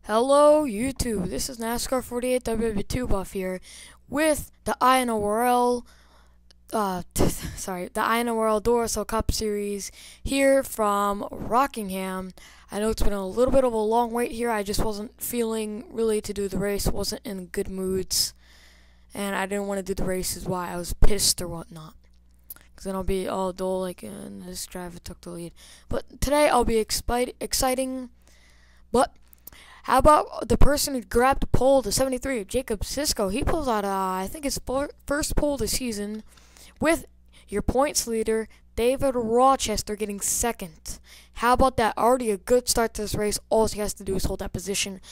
Hello YouTube, this is NASCAR 48 WB2 Buff here with the INORL, the INORL Duracell Cup Series here from Rockingham. I know it's been a little bit of a long wait here. I just wasn't feeling really to do the race, wasn't in good moods, and I didn't want to do the races why I was pissed or whatnot. Because then I'll be all dull like, this driver took the lead. But today I'll be exciting, but how about the person who grabbed the pole, the 73 of Jacob Sisko? He pulls out, I think his first pole this season, with your points leader, David Rochester, getting second. How about that? Already a good start to this race. All he has to do is hold that position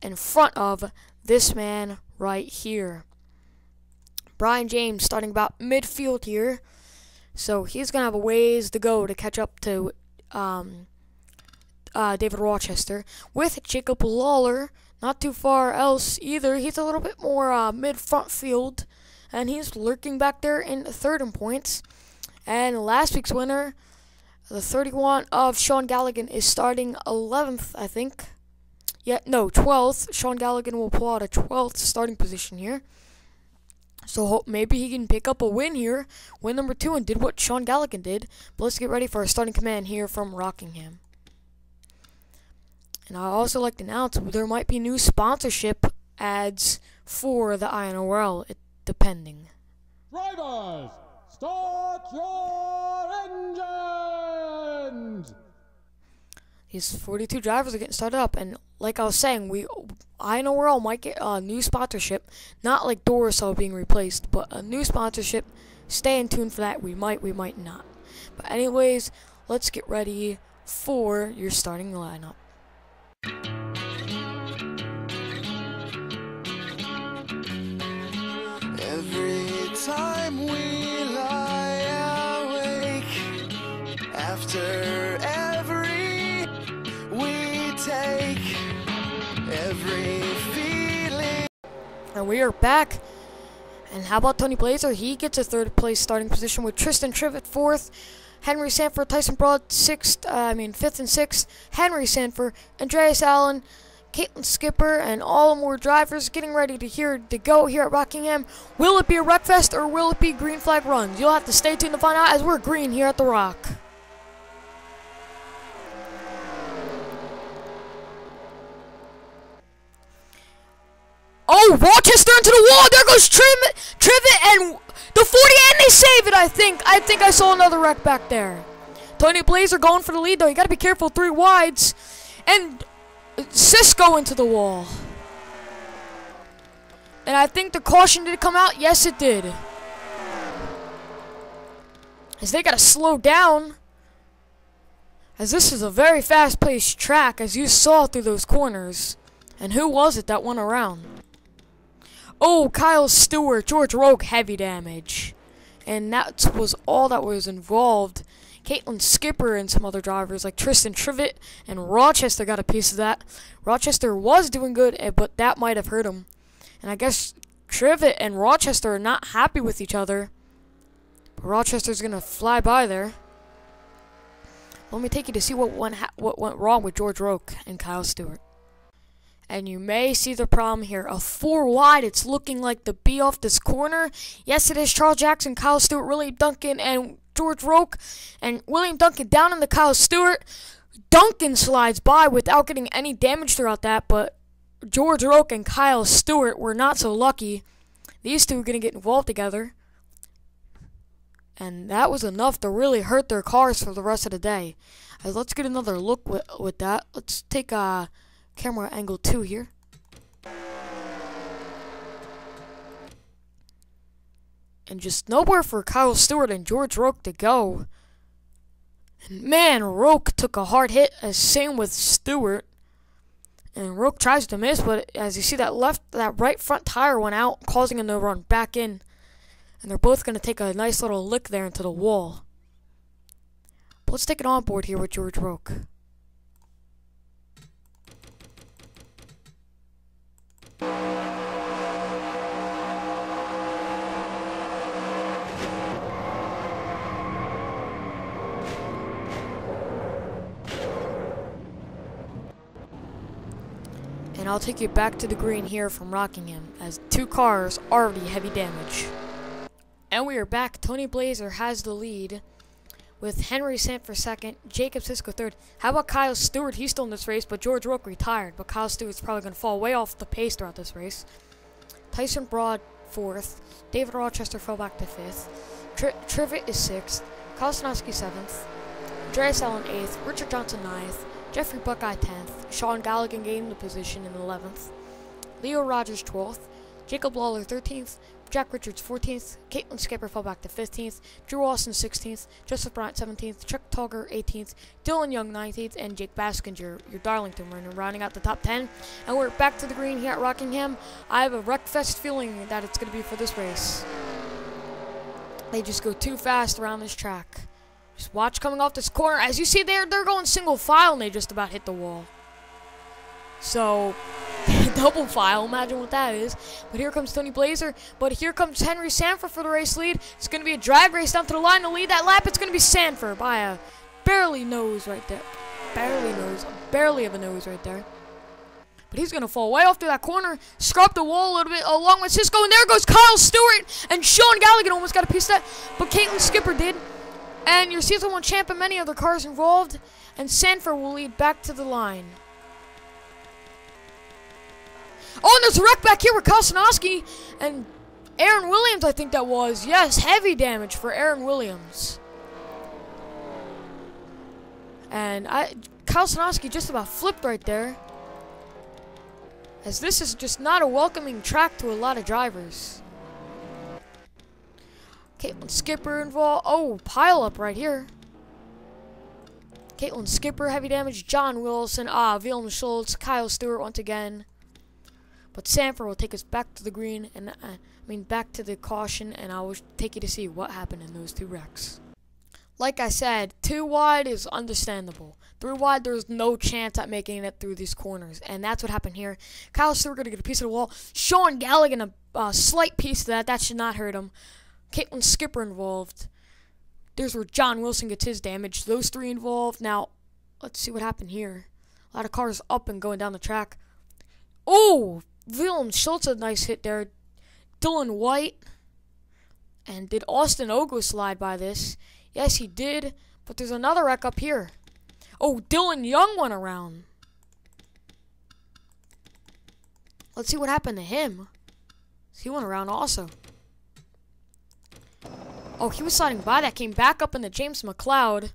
in front of this man right here. Brian James starting about midfield here. So he's going to have a ways to go to catch up to David Rochester, with Jacob Lawler not too far else either. He's a little bit more mid-front field, and he's lurking back there in third in points. And last week's winner, the 31 of Sean Galligan, is starting 11th, I think. 12th. Sean Galligan will pull out a 12th starting position here. So maybe he can pick up a win here, win number 2, and did what Sean Galligan did. But let's get ready for our starting command here from Rockingham. And I also like to announce there might be new sponsorship ads for the INORL, depending. Drivers, start your engines! These 42 drivers are getting started up, and like I was saying, INORL might get a new sponsorship, not like Duracell being replaced, but a new sponsorship. Stay in tune for that. We might not. But anyways, let's get ready for your starting lineup. Every time we lie awake, after every we take, every feeling. And we are back. And how about Tony Blazer? He gets a third place starting position with Tristan Trivet fourth, Henry Sanford, Tyson Broad fifth and sixth, Henry Sanford, Andreas Allen, Caitlin Skipper, and all more drivers getting ready to go here at Rockingham. Will it be a Wreckfest or will it be green flag runs? You'll have to stay tuned to find out, as we're green here at the Rock. Oh, Rochester into the wall. There goes Trivet and the 40, and they save it, I think. I think I saw another wreck back there. Tony Blazer going for the lead, though. You got to be careful. 3 wides. And Sisko into the wall. And I think the caution did come out. Yes, it did. As they got to slow down, as this is a very fast-paced track, as you saw through those corners. And who was it that went around? Oh, Kyle Stewart, George Roque, heavy damage. And that was all that was involved. Caitlin Skipper and some other drivers like Tristan Trivet and Rochester got a piece of that. Rochester was doing good, but that might have hurt him. And I guess Trivet and Rochester are not happy with each other. But Rochester's going to fly by there. Let me take you to see what went wrong with George Roque and Kyle Stewart. And you may see the problem here. A 4 wide. It's looking like the B off this corner. Yes, it is Charles Jackson, Kyle Stewart, William Duncan, and George Roque. And William Duncan down in the Kyle Stewart. Duncan slides by without getting any damage throughout that. But George Roque and Kyle Stewart were not so lucky. These two are going to get involved together. And that was enough to really hurt their cars for the rest of the day. Let's get another look with that. Let's take camera angle 2 here. And just nowhere for Kyle Stewart and George Roque to go. And man, Roque took a hard hit, same with Stewart. And Roque tries to miss, but as you see, that right front tire went out, causing him to run back in. And they're both going to take a nice little lick there into the wall. But let's take it on board here with George Roque. And I'll take you back to the green here from Rockingham, as 2 cars already heavy damage. And we are back. Tony Blazer has the lead with Henry Sanford second, Jacob Sisko third. How about Kyle Stewart? He's still in this race, but George Rook retired. But Kyle Stewart's probably going to fall way off the pace throughout this race. Tyson Broad fourth. David Rochester fell back to fifth. Trivet is sixth. Kyle Sinowski seventh. Andreas Allen eighth. Richard Johnson ninth. Jeffrey Buckeye 10th. Sean Gallagher gained the position in 11th. Leo Rogers 12th. Jacob Lawler 13th. Jack Richards 14th. Caitlin Skipper fell back to 15th. Drew Austin 16th. Joseph Bryant 17th. Chuck Togger 18th. Dylan Young 19th. And Jake Baskinger, your Darlington runner, rounding out the top 10. And we're back to the green here at Rockingham. I have a wreckfest feeling that it's going to be for this race. They just go too fast around this track. Just watch coming off this corner. As you see there, they're going single file and they just about hit the wall. So, double file, imagine what that is. But here comes Tony Blazer. But here comes Henry Sanford for the race lead. It's going to be a drag race down to the line to lead that lap. It's going to be Sanford by a barely nose right there. Barely of a nose right there. But he's going to fall way off through that corner, scrub the wall a little bit along with Cisco. And there goes Kyle Stewart. And Sean Gallagher almost got a piece of that. But Caitlin Skipper did. And your Season 1 champ and many other cars involved. And Sanford will lead back to the line. Oh, and there's a wreck back here with Kyle Sinowski and Aaron Williams, I think that was. Yes, heavy damage for Aaron Williams. And Kyle Sinowski just about flipped right there. As this is just not a welcoming track to a lot of drivers. Caitlin Skipper involved. Oh, pile up right here. Caitlin Skipper, heavy damage. John Wilson. William Schultz. Kyle Stewart once again. But Sanford will take us back to the green. And back to the caution. And I will take you to see what happened in those 2 wrecks. Like I said, 2 wide is understandable. 3 wide, there's no chance at making it through these corners. And that's what happened here. Kyle Stewart going to get a piece of the wall. Sean Gallagher a slight piece of that. That should not hurt him. Caitlin Skipper involved. There's where John Wilson gets his damage. Those 3 involved. Now, let's see what happened here. A lot of cars up and going down the track. Oh, Willem Schultz a nice hit there. Dylan White. And did Austin Ogo slide by this? Yes, he did. But there's another wreck up here. Oh, Dylan Young went around. Let's see what happened to him. He went around also. Oh, he was sliding by that. Came back up into James McLeod.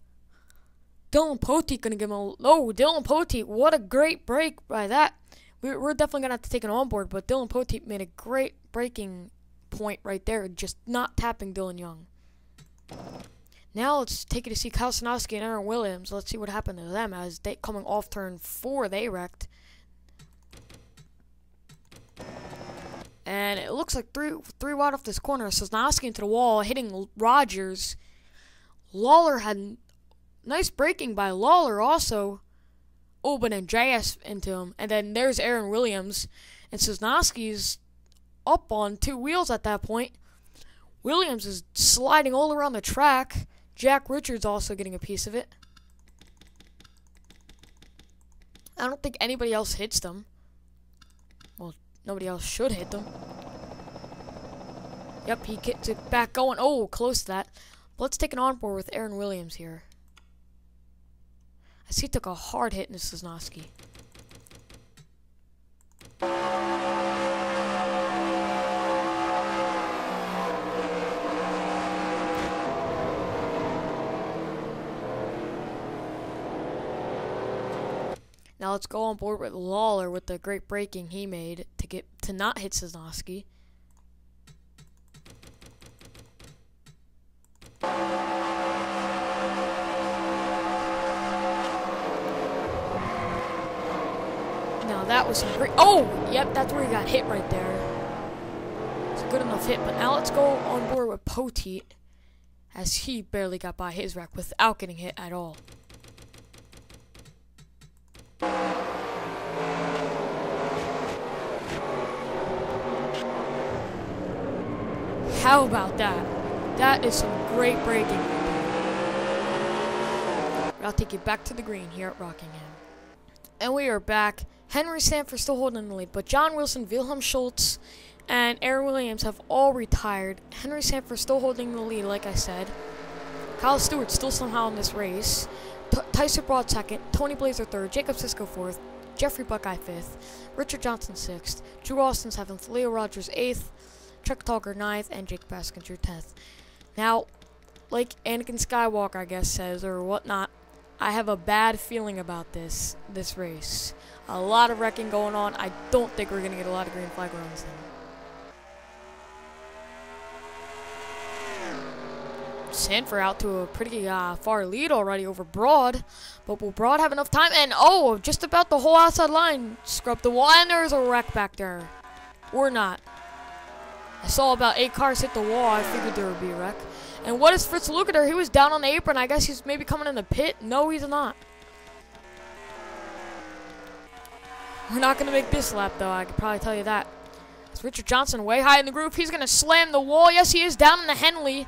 Dylan Poteet gonna give him a... Oh, Dylan Poteet. What a great break by that. We're definitely gonna have to take it on board. But Dylan Poteet made a great breaking point right there. Just not tapping Dylan Young. Now let's take it to see Kyle Sinowski and Aaron Williams. Let's see what happened to them as they coming off turn 4. They wrecked. And it looks like three wide off this corner. Sosnowski into the wall, hitting Rogers. Lawler had nice braking by Lawler also. Oh, but Andreas into him. And then there's Aaron Williams. And Sosnowski's up on 2 wheels at that point. Williams is sliding all around the track. Jack Richards also getting a piece of it. I don't think anybody else hits them. Well, nobody else should hit them. Yep, he gets it back going. Oh, close to that. But let's take an onboard with Aaron Williams here. I see he took a hard hit in Sosnowski. Now let's go on board with Lawler with the great braking he made to not hit Sosnowski. Now that was some great... Oh! Yep, that's where he got hit right there. It's a good enough hit, but now let's go on board with Poteet as he barely got by his wreck without getting hit at all. How about that? That is some great braking. I'll take you back to the green here at Rockingham. And we are back. Henry Sanford still holding the lead, but John Wilson, Wilhelm Schultz, and Aaron Williams have all retired. Henry Sanford still holding the lead, like I said. Kyle Stewart still somehow in this race. Tyson Broad second, Tony Blazer third, Jacob Sisko fourth, Jeffrey Buckeye fifth, Richard Johnson sixth, Drew Austin seventh, Leo Rogers eighth, Chuck Togger ninth, and Jake Baskinger 10th. Now, like Anakin Skywalker, I guess, says, or whatnot, I have a bad feeling about this race. A lot of wrecking going on. I don't think we're going to get a lot of green flag runs then. Sanford out to a pretty far lead already over Broad. But will Broad have enough time? And, oh, just about the whole outside line scrubbed the wall. And there's a wreck back there. Or not. I saw about 8 cars hit the wall. I figured there would be a wreck. And what is Fritz Lukather? He was down on the apron. I guess he's maybe coming in the pit. No, he's not. We're not going to make this lap, though. I can probably tell you that. It's Richard Johnson way high in the groove. He's going to slam the wall. Yes, he is down in the Henley.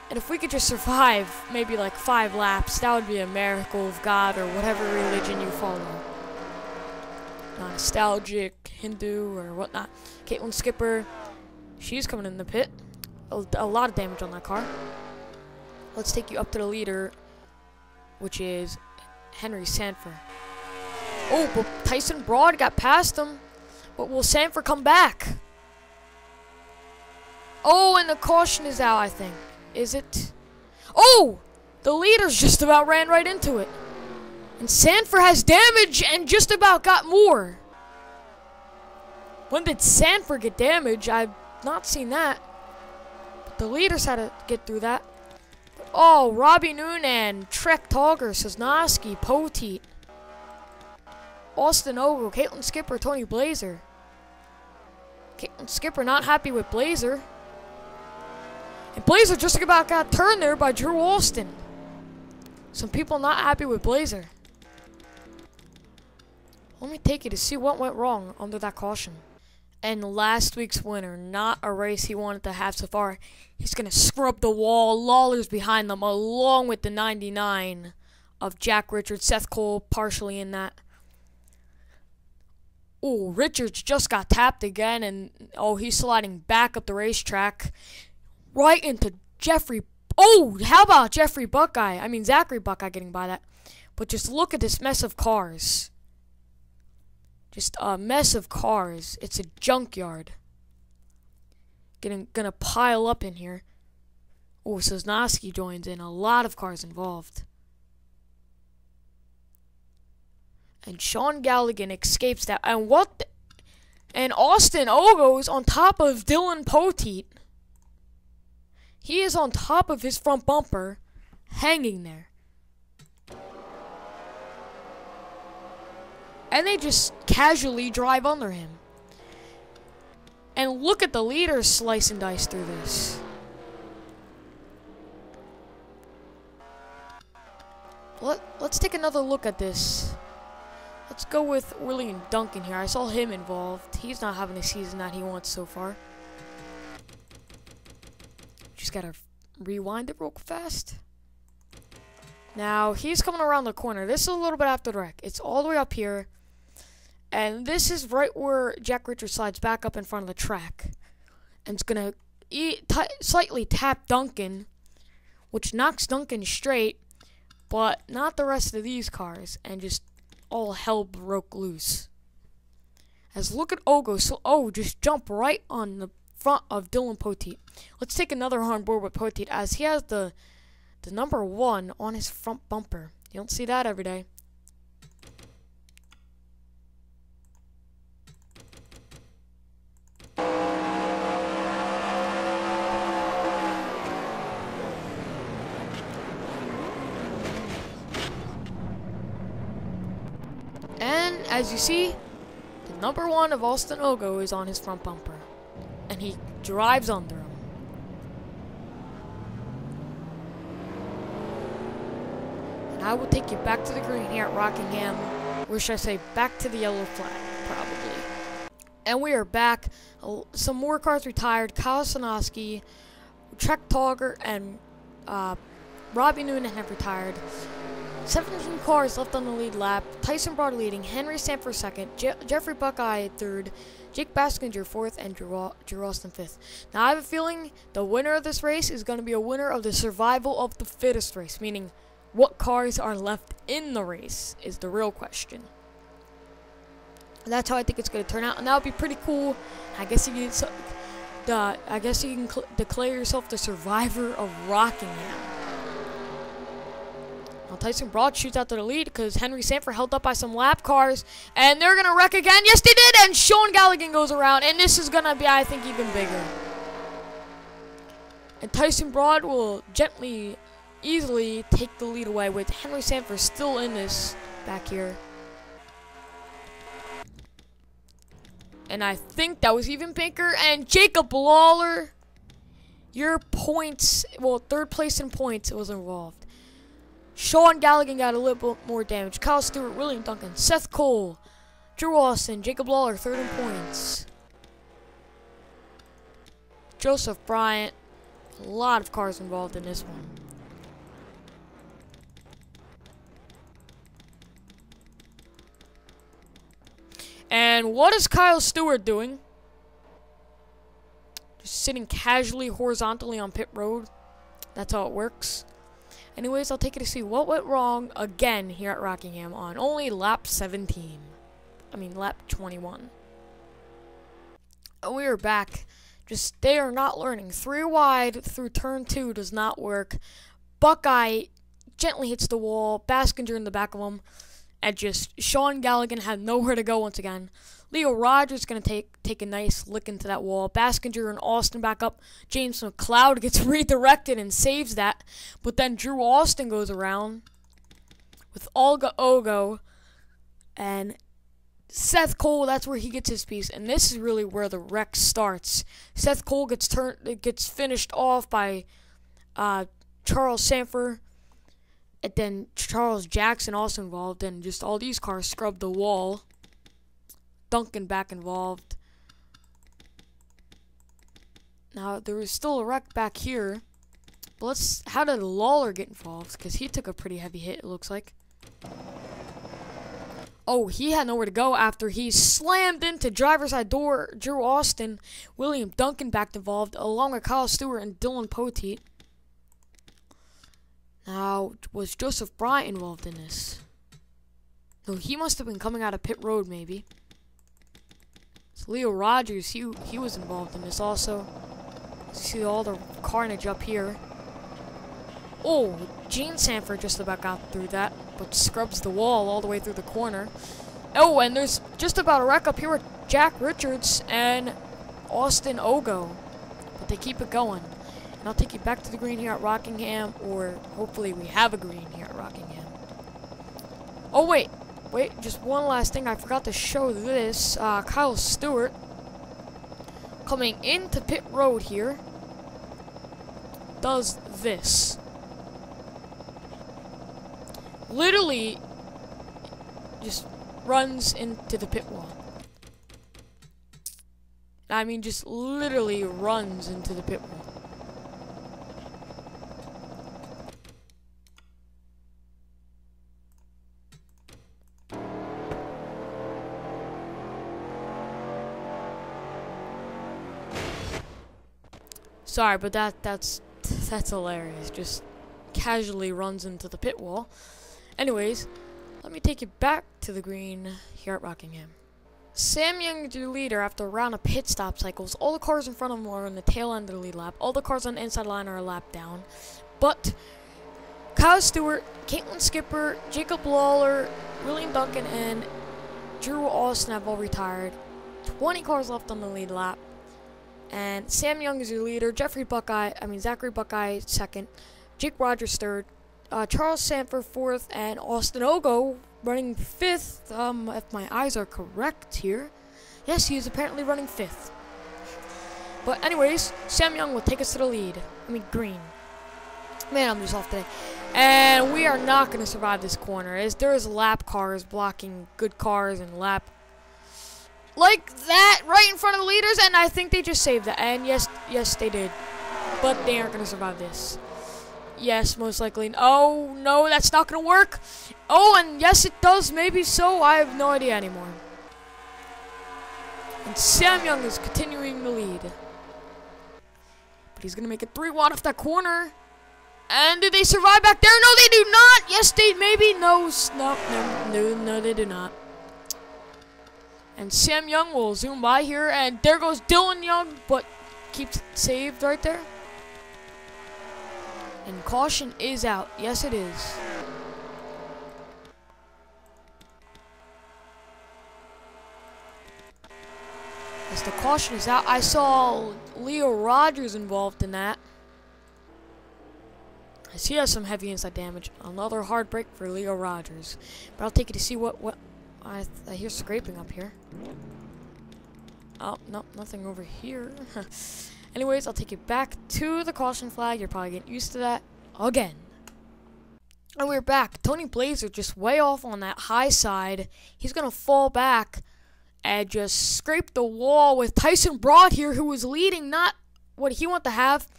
And if we could just survive maybe like 5 laps, that would be a miracle of God or whatever religion you follow. Nostalgic, Hindu, or whatnot. Caitlin Skipper, she's coming in the pit. A lot of damage on that car. Let's take you up to the leader, which is Henry Sanford. Oh, but Tyson Broad got past him. But will Sanford come back? Oh, and the caution is out, I think. Is it? Oh! The leaders just about ran right into it. And Sanford has damage and just about got more. When did Sanford get damage? I've not seen that. But the leaders had to get through that. Oh, Robbie Noonan, Trek Togger, Sosnowski, Poteet, Austin Ogle, Caitlin Skipper, Tony Blazer. Caitlin Skipper not happy with Blazer. And Blazer just about got turned there by Drew Austin. Some people not happy with Blazer. Let me take you to see what went wrong under that caution. And last week's winner, not a race he wanted to have so far. He's going to scrub the wall. Lawler's behind them, along with the 99 of Jack Richards. Seth Cole partially in that. Oh, Richards just got tapped again. And, oh, he's sliding back up the racetrack. Right into Jeffrey. Oh, how about Jeffrey Buckeye? I mean, Zachary Buckeye getting by that. But just look at this mess of cars. Just a mess of cars. It's a junkyard. Gonna pile up in here. Oh, Sosnowski joins in. A lot of cars involved. And Sean Galligan escapes that. And what? And Austin Ogo's on top of Dylan Poteet. He is on top of his front bumper, hanging there. And they just casually drive under him. And look at the leaders slice and dice through this. Let's take another look at this. Let's go with William Duncan here. I saw him involved. He's not having the season that he wants so far. Just gotta rewind it real fast. Now, he's coming around the corner. This is a little bit after the wreck. It's all the way up here. And this is right where Jack Richards slides back up in front of the track. And it's going to slightly tap Duncan, which knocks Duncan straight, but not the rest of these cars. And just all hell broke loose. As look at Ogo. So, oh, just jump right on the front of Dylan Poteet. Let's take another on board with Poteet, as he has the number 1 on his front bumper. You don't see that every day. And as you see, the number 1 of Austin Ogo is on his front bumper. And he drives under him. And I will take you back to the green here at Rockingham. Or should I say back to the yellow flag, probably. And we are back. Some more cars retired. Kyle Sosnowski, Trek Togger, and Robbie Noonan have retired. 17 cars left on the lead lap. Tyson Broad leading, Henry Sanford second, Jeffrey Buckeye third, Jake Baskinger fourth, and Drew Austin fifth. Now I have a feeling the winner of this race is going to be a winner of the survival of the fittest race, meaning what cars are left in the race is the real question. That's how I think it's going to turn out, and that would be pretty cool. I guess you can declare yourself the survivor of Rockingham. Now Tyson Broad shoots out to the lead because Henry Sanford held up by some lap cars, and they're going to wreck again. Yes, they did, and Sean Galligan goes around, and this is going to be, I think, even bigger. And Tyson Broad will easily take the lead away with Henry Sanford still in this back here. And I think that was even bigger, and Jacob Lawler, your points, well, third place in points was involved. Sean Galligan got a little bit more damage. Kyle Stewart, William Duncan, Seth Cole, Drew Austin, Jacob Lawler, third in points. Joseph Bryant, a lot of cars involved in this one. And what is Kyle Stewart doing? Just sitting casually, horizontally on pit road. That's how it works. Anyways, I'll take you to see what went wrong again here at Rockingham on only lap 17. I mean, lap 21. And we are back. Just, they are not learning. 3 wide through turn 2 does not work. Buckeye gently hits the wall. Baskinger in the back of him. And just, Sean Galligan had nowhere to go once again. Leo Rogers going to take a nice lick into that wall. Baskinger and Austin back up. James McLeod gets redirected and saves that. But then Drew Austin goes around with Olga Ogo. And Seth Cole, that's where he gets his piece. And this is really where the wreck starts. Seth Cole gets finished off by Charles Sanford. And then Charles Jackson also involved. And just all these cars scrubbed the wall. Duncan back involved. Now, there was still a wreck back here. But how did Lawler get involved? Because he took a pretty heavy hit, it looks like. Oh, he had nowhere to go after he slammed into driver's side door. Drew Austin, William Duncan back involved, along with Kyle Stewart and Dylan Poteet. Now, was Joseph Bryant involved in this? No, he must have been coming out of pit road, maybe. So Leo Rogers, he was involved in this also. See all the carnage up here. Oh, Gene Sanford just about got through that, but scrubs the wall all the way through the corner. Oh, and there's just about a wreck up here with Jack Richards and Austin Ogo. But they keep it going. And I'll take you back to the green here at Rockingham, or hopefully we have a green here at Rockingham. Oh, wait, just one last thing. I forgot to show this. Kyle Stewart coming into pit road here does this. Literally just runs into the pit wall. I mean, just literally runs into the pit wall. Sorry, but that's hilarious. Just casually runs into the pit wall. Anyways, let me take you back to the green here at Rockingham. Sam Young, your leader, after a round of pit stop cycles. All the cars in front of him are on the tail end of the lead lap. All the cars on the inside line are a lap down. But Kyle Stewart, Caitlin Skipper, Jacob Lawler, William Duncan, and Drew Austin have all retired. 20 cars left on the lead lap. And Sam Young is your leader. Zachary Buckeye second. Jake Rogers third. Charles Sanford fourth. And Austin Ogo running fifth. If my eyes are correct here. Yes, he is apparently running fifth. But anyways, Sam Young will take us to the lead. Green. Man, I'm just off today. And we are not going to survive this corner, as there is lap cars blocking good cars and lap like that right in front of the leaders, and I think they just saved that. And yes, they did. But they aren't going to survive this. Yes, most likely. Oh, no, that's not going to work. Oh, and yes, it does. Maybe so. I have no idea anymore. And Sam Young is continuing the lead. But he's going to make it 3 wide off that corner. And do they survive back there? No, they do not. Yes, they maybe. No, they do not. And Sam Young will zoom by here. And there goes Dylan Young, but keeps it saved right there. And caution is out. Yes, it is. As the caution is out, I saw Leo Rogers involved in that. As he has some heavy inside damage. Another hard break for Leo Rogers. But I'll take it to see what I hear scraping up here. Oh, no, nothing over here. Anyways, I'll take you back to the caution flag. You're probably getting used to that again. And we're back. Tony Blazer just way off on that high side. He's going to fall back and just scrape the wall with Tyson Broad here, who was leading, not what he wanted to have.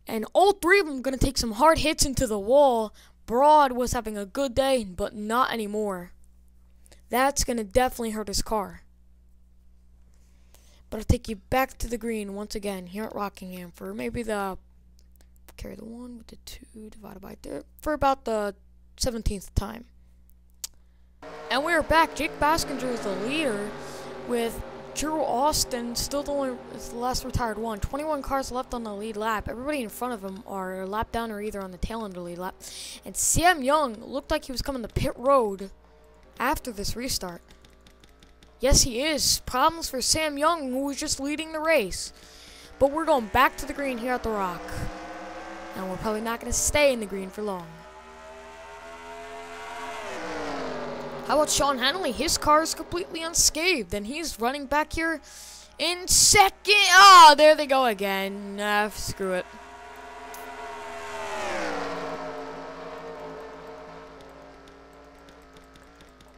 And all 3 of them going to take some hard hits into the wall. Broad was having a good day, but not anymore. That's going to definitely hurt his car. But I'll take you back to the green once again here at Rockingham for maybe carry the 1 with the 2 divided by 3 for about the 17th time. And we're back. Jake Baskinger is the leader with Drew Austin still is the last retired one. 21 cars left on the lead lap. Everybody in front of him are a lap down or either on the tail end of the lead lap. And Sam Young looked like he was coming to pit road after this restart. Yes, he is. Problems for Sam Young, who was just leading the race. But we're going back to the green here at the Rock. And we're probably not going to stay in the green for long. How about Sean Henley? His car is completely unscathed, and he's running back here in second. Oh, there they go again. Screw it.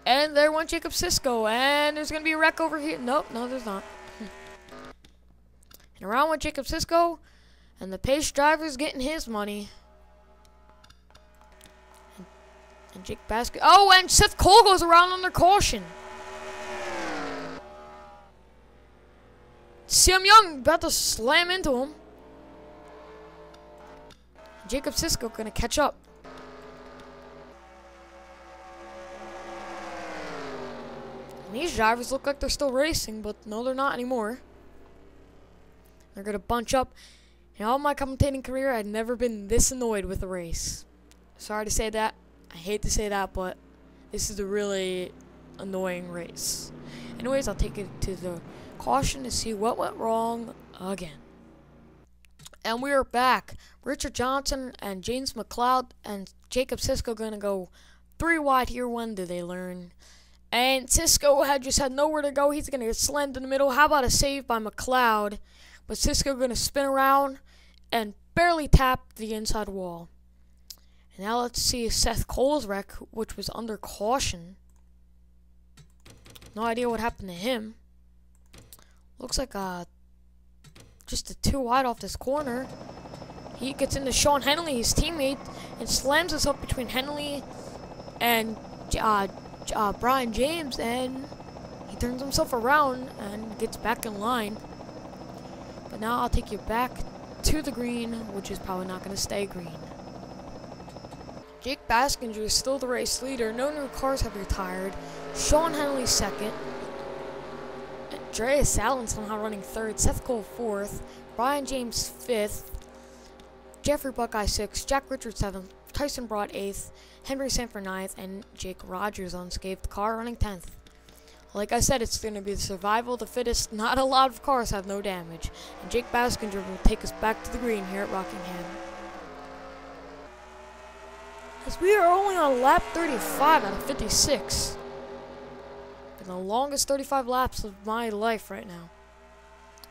And there went Jacob Sisko, and there's going to be a wreck over here. Nope, no, there's not. And around went Jacob Sisko, and the pace driver's getting his money. And Jake Basker. Oh, and Seth Cole goes around under caution. Sam Young about to slam into him. Jacob Sisko gonna catch up. And these drivers look like they're still racing, but no, they're not anymore. They're gonna bunch up. In all my commentating career, I've never been this annoyed with a race. Sorry to say that. I hate to say that, but this is a really annoying race. Anyways, I'll take it to the caution to see what went wrong again. And we are back. Richard Johnson and James McLeod and Jacob Sisko going to go 3 wide here. When do they learn? And Sisko had nowhere to go. He's going to get slammed in the middle. How about a save by McLeod? But Sisko going to spin around and barely tap the inside wall. And now let's see Seth Cole's wreck, which was under caution. No idea what happened to him. Looks like just a 2 wide off this corner. He gets into Sean Henley, his teammate, and slams us up between Henley and Brian James, and he turns himself around and gets back in line. But now I'll take you back to the green, which is probably not going to stay green. Jake Baskinger is still the race leader. No new cars have retired. Sean Henley second. Andreas Allen somehow running third. Seth Cole fourth. Brian James fifth. Jeffrey Buckeye sixth. Jack Richards seventh. Tyson Broad eighth. Henry Sanford ninth. And Jake Rogers unscathed car running 10th. Like I said, it's going to be the survival of the fittest. Not a lot of cars have no damage. And Jake Baskinger will take us back to the green here at Rockingham. As we are only on lap 35 out of 56. The longest 35 laps of my life right now.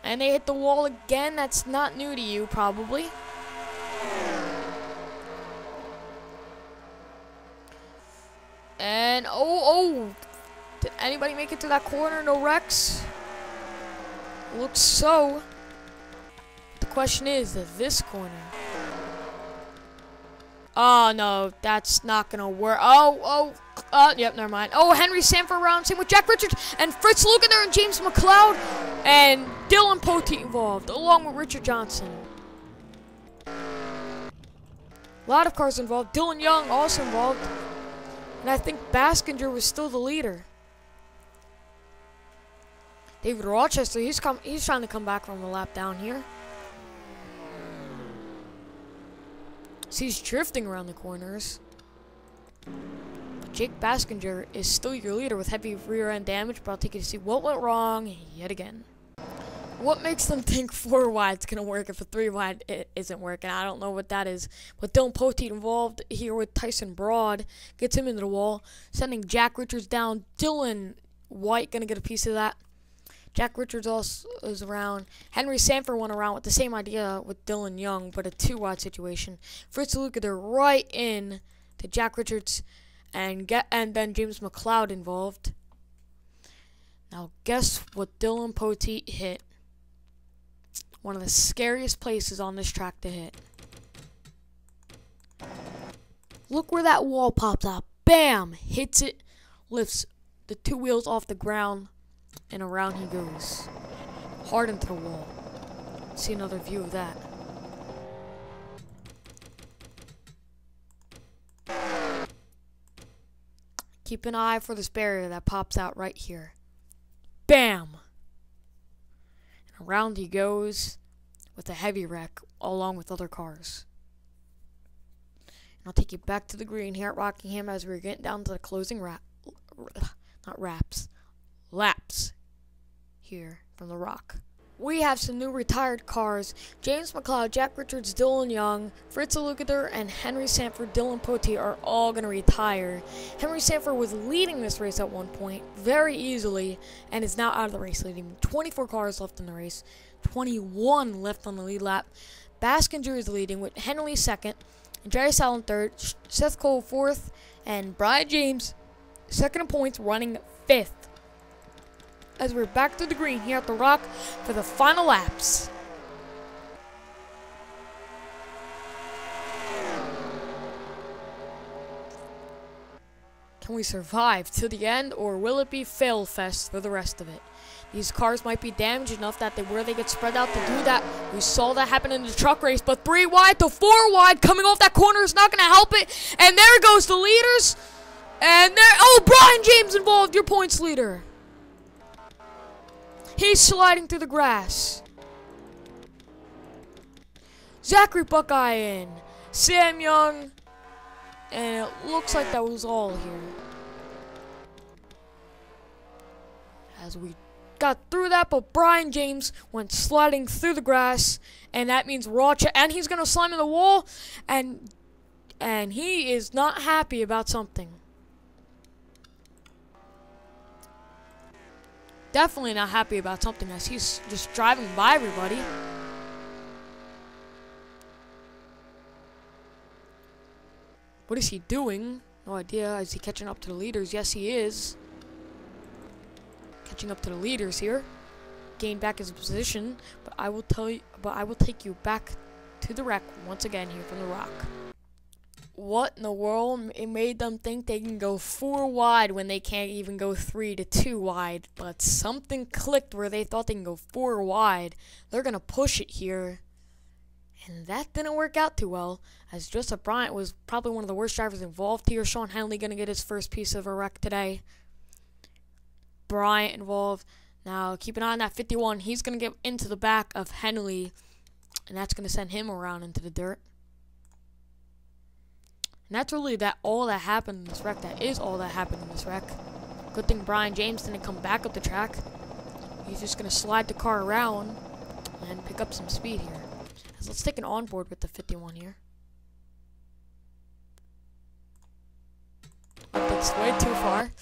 And they hit the wall again. That's not new to you, probably. And, oh. Did anybody make it to that corner? No wrecks? Looks so. The question is, this corner. Oh, no, that's not going to work. Yep, never mind. Oh, Henry Sanford around, same with Jack Richards and Fritz Lukather and James McLeod and Dylan Poteet involved, along with Richard Johnson. A lot of cars involved. Dylan Young also involved. And I think Baskinger was still the leader. David Rochester, he's trying to come back from a lap down here. So he's drifting around the corners. Jake Baskinger is still your leader with heavy rear end damage, but I'll take you to see what went wrong yet again. What makes them think 4 wide's gonna work if a 3 wide isn't working? I don't know what that is. But Dylan Poteet involved here with Tyson Broad, gets him into the wall, sending Jack Richards down. Dylan White gonna get a piece of that. Jack Richards also is around. Henry Sanford went around with the same idea with Dylan Young, but a 2 wide situation. Fritz Lukather right in to Jack Richards and then James McLeod involved. Now guess what Dylan Poteet hit? One of the scariest places on this track to hit. Look where that wall pops out. Bam! Hits it, lifts the 2 wheels off the ground, and around he goes. Hard into the wall. See another view of that. Keep an eye for this barrier that pops out right here. Bam! And around he goes with a heavy wreck along with other cars. And I'll take you back to the green here at Rockingham as we're getting down to the closing laps here from the Rock. We have some new retired cars. James McLeod, Jack Richards, Dylan Young, Fritz Lukather, and Henry Sanford, Dylan Poteet are all going to retire. Henry Sanford was leading this race at one point very easily and is now out of the race, leading 24 cars left in the race, 21 left on the lead lap. Baskinger is leading with Henley second, and Jerry Sallin third, Seth Cole fourth, and Brian James second in points, running fifth. As we're back to the green here at the Rock for the final laps. Can we survive to the end, or will it be fail fest for the rest of it? These cars might be damaged enough that they get spread out to do that. We saw that happen in the truck race, but 3 wide to 4 wide coming off that corner is not going to help it. And there goes the leaders. And there, oh, Brian James involved, your points leader. He's sliding through the grass. Zachary Buckeye in. Sam Young. And it looks like that was all here. As we got through that, but Brian James went sliding through the grass. And that means and he's going to slam in the wall. And he is not happy about something. Definitely not happy about something as he's just driving by everybody. What is he doing? No idea. Is he catching up to the leaders? Yes, he is. Catching up to the leaders here. Gain back his position, but I will take you back to the wreck once again here from the Rock. What in the world? It made them think they can go 4 wide when they can't even go 3 to 2 wide. But something clicked where they thought they can go 4 wide. They're going to push it here. And that didn't work out too well, as Joseph Bryant was probably one of the worst drivers involved here. Sean Henley going to get his first piece of a wreck today. Bryant involved. Now, keep an eye on that 51. He's going to get into the back of Henley, and that's going to send him around into the dirt. And that's really all that happened in this wreck. That is all that happened in this wreck. Good thing Brian James didn't come back up the track. He's just going to slide the car around and pick up some speed here. So let's take an onboard with the 51 here. That's way too far.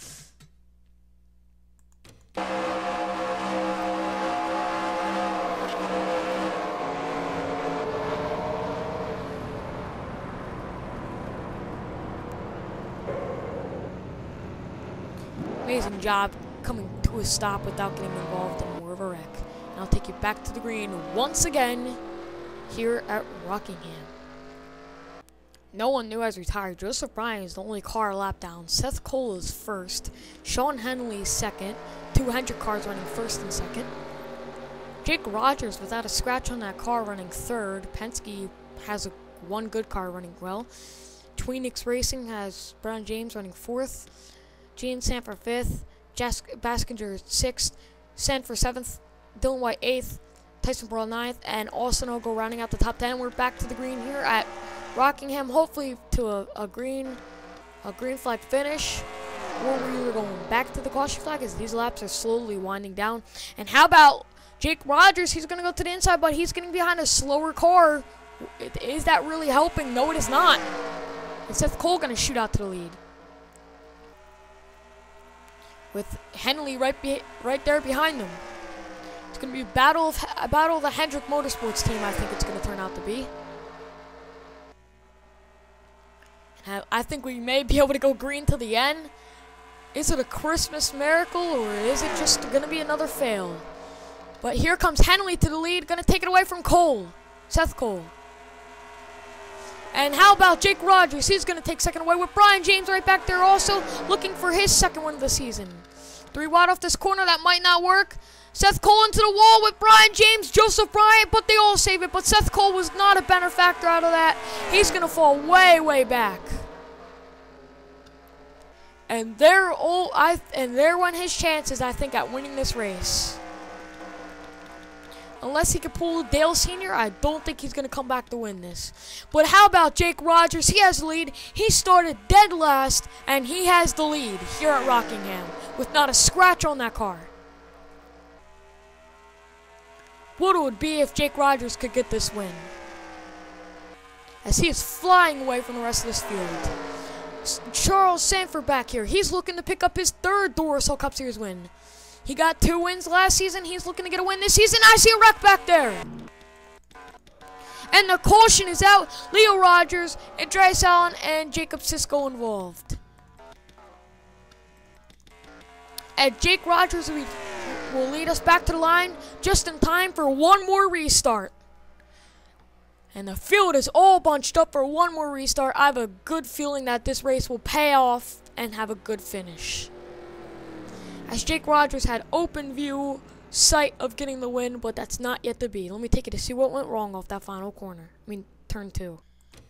Amazing job coming to a stop without getting involved in more of a wreck. And I'll take you back to the green once again here at Rockingham. No one new has retired. Joseph Bryan is the only car a lap down. Seth Cole is first. Sean Henley is second. 200 cars running first and second. Jake Rogers, without a scratch on that car, running third. Penske has one good car running well. Tweenix Racing has Brian James running fourth. Gene Sanford fifth. Baskinger sixth. Sanford seventh. Dylan White eighth. Tyson Burrell ninth. And Austin Ogle rounding out the top 10. We're back to the green here at Rockingham, hopefully to a green flag finish, or we're either going back to the caution flag as these laps are slowly winding down. And how about Jake Rogers? He's going to go to the inside, but he's getting behind a slower car. Is that really helping? No, it is not. And Seth Cole going to shoot out to the lead, with Henley right there behind them. It's going to be a battle of the Hendrick Motorsports team, I think it's going to turn out to be. I think we may be able to go green to the end. Is it a Christmas miracle, or is it just going to be another fail? But here comes Henley to the lead, going to take it away from Cole, Seth Cole. And how about Jake Rogers? He's going to take second away with Brian James right back there also, looking for his second one of the season. 3 wide off this corner, that might not work. Seth Cole into the wall with Brian James, Joseph Bryan, but they all save it. But Seth Cole was not a benefactor out of that. He's going to fall way, way back. And there went his chances, I think, at winning this race. Unless he could pull Dale Sr., I don't think he's going to come back to win this. But how about Jake Rogers? He has the lead. He started dead last, and he has the lead here at Rockingham with not a scratch on that car. What it would be if Jake Rogers could get this win, as he is flying away from the rest of this field. Charles Sanford back here. He's looking to pick up his third Duracell Cup Series win. He got 2 wins last season. He's looking to get a win this season. I see a wreck back there. And the caution is out. Leo Rogers, Andreas Allen, and Jacob Sisko involved. And Jake Rogers will lead us back to the line just in time for one more restart. And the field is all bunched up for one more restart. I have a good feeling that this race will pay off and have a good finish, as Jake Rogers had open view sight of getting the win, but that's not yet to be. Let me take it to see what went wrong off that final corner. Turn 2.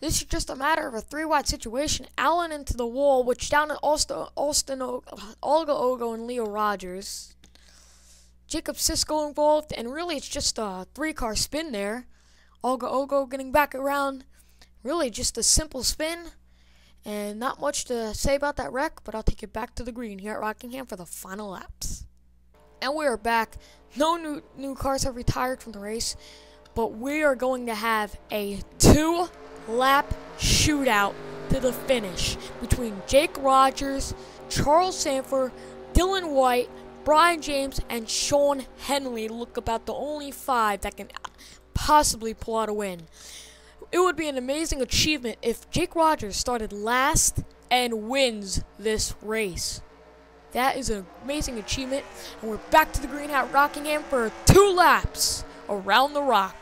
This is just a matter of a 3-wide situation. Allen into the wall, which down to Olga Ogo and Leo Rogers. Jacob Sisko involved, and really it's just a 3-car spin there. Olga Ogo getting back around. Really just a simple spin. And not much to say about that wreck, but I'll take it back to the green here at Rockingham for the final laps. And we are back. No new cars have retired from the race, but we are going to have a 2-lap shootout to the finish between Jake Rogers, Charles Sanford, Dylan White, Brian James, and Sean Henley. Look about the only 5 that can possibly pull out a win. It would be an amazing achievement if Jake Rogers started last and wins this race. That is an amazing achievement, and we're back to the green at Rockingham for 2 laps around the rock.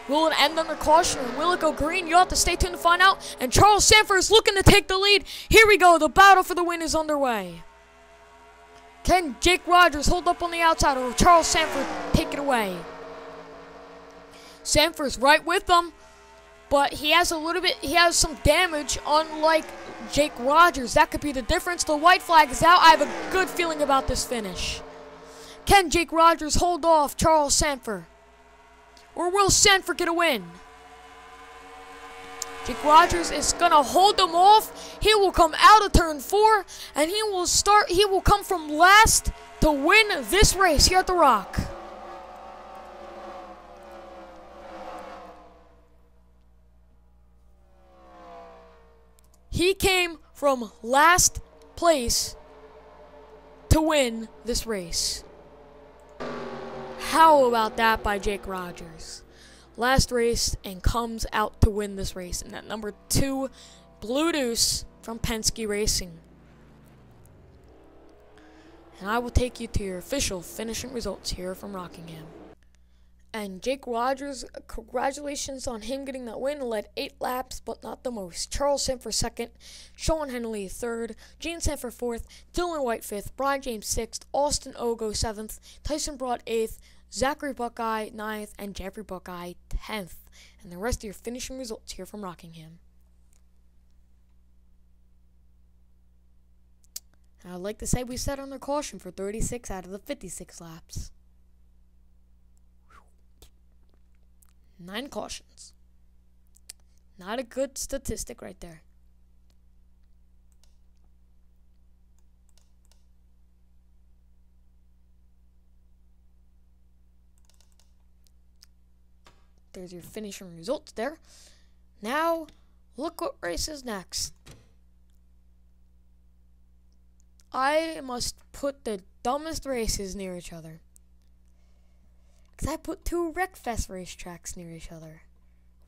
Will it end under caution, or will it go green? You'll have to stay tuned to find out. And Charles Sanford is looking to take the lead. Here we go. The battle for the win is underway. Can Jake Rogers hold up on the outside, or will Charles Sanford take it away? Sanford's right with them, but he has some damage, unlike Jake Rogers. That could be the difference. The white flag is out. I have a good feeling about this finish. Can Jake Rogers hold off Charles Sanford, or will Sanford get a win? Jake Rogers is gonna hold them off. He will come out of turn 4, and he will come from last to win this race here at the Rock. He came from last place to win this race. How about that by Jake Rogers? Last race and comes out to win this race in that number 2 Blue Deuce from Penske Racing. And I will take you to your official finishing results here from Rockingham. And Jake Rogers, congratulations on him getting that win. Led 8 laps, but not the most. Charles Sanford second, Sean Henley third, Gene Sanford fourth, Dylan White fifth, Brian James sixth, Austin Ogo seventh, Tyson Broad eighth, Zachary Buckeye ninth, and Jeffrey Buckeye 10th. And the rest of your finishing results here from Rockingham. And I'd like to say we set under caution for 36 out of the 56 laps. 9 cautions. Not a good statistic right there. There's your finishing results there. Now, look what race is next. I must put the dumbest races near each other. Because I put 2 Wreckfest racetracks near each other.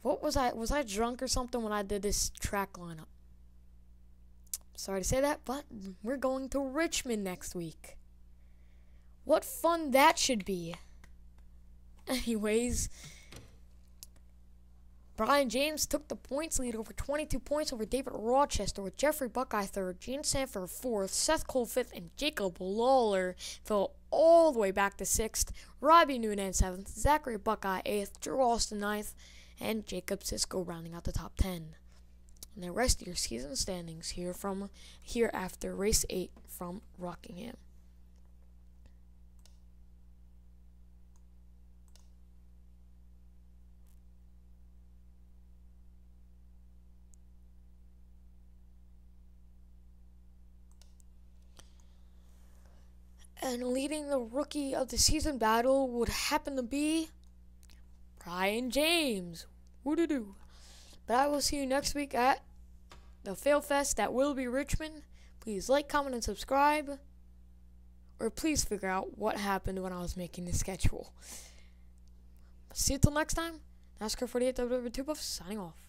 What was I? Was I drunk or something when I did this track lineup? Sorry to say that, but we're going to Richmond next week. What fun that should be. Anyways, Brian James took the points lead over 22 points over David Rochester, with Jeffrey Buckeye third, Gene Sanford fourth, Seth Cole fifth, and Jacob Lawler fell all the way back to 6th, Robbie Noonan 7th, Zachary Buckeye 8th, Drew Austin 9th, and Jacob Sisko rounding out the top 10. And the rest of your season standings here after race 8 from Rockingham. And leading the Rookie of the Season battle would happen to be Brian James. Woo-doo-doo. But I will see you next week at the Fail Fest that will be Richmond. Please like, comment, and subscribe. Or please figure out what happened when I was making the schedule. See you till next time. NASCAR 48 WW2 Buff signing off.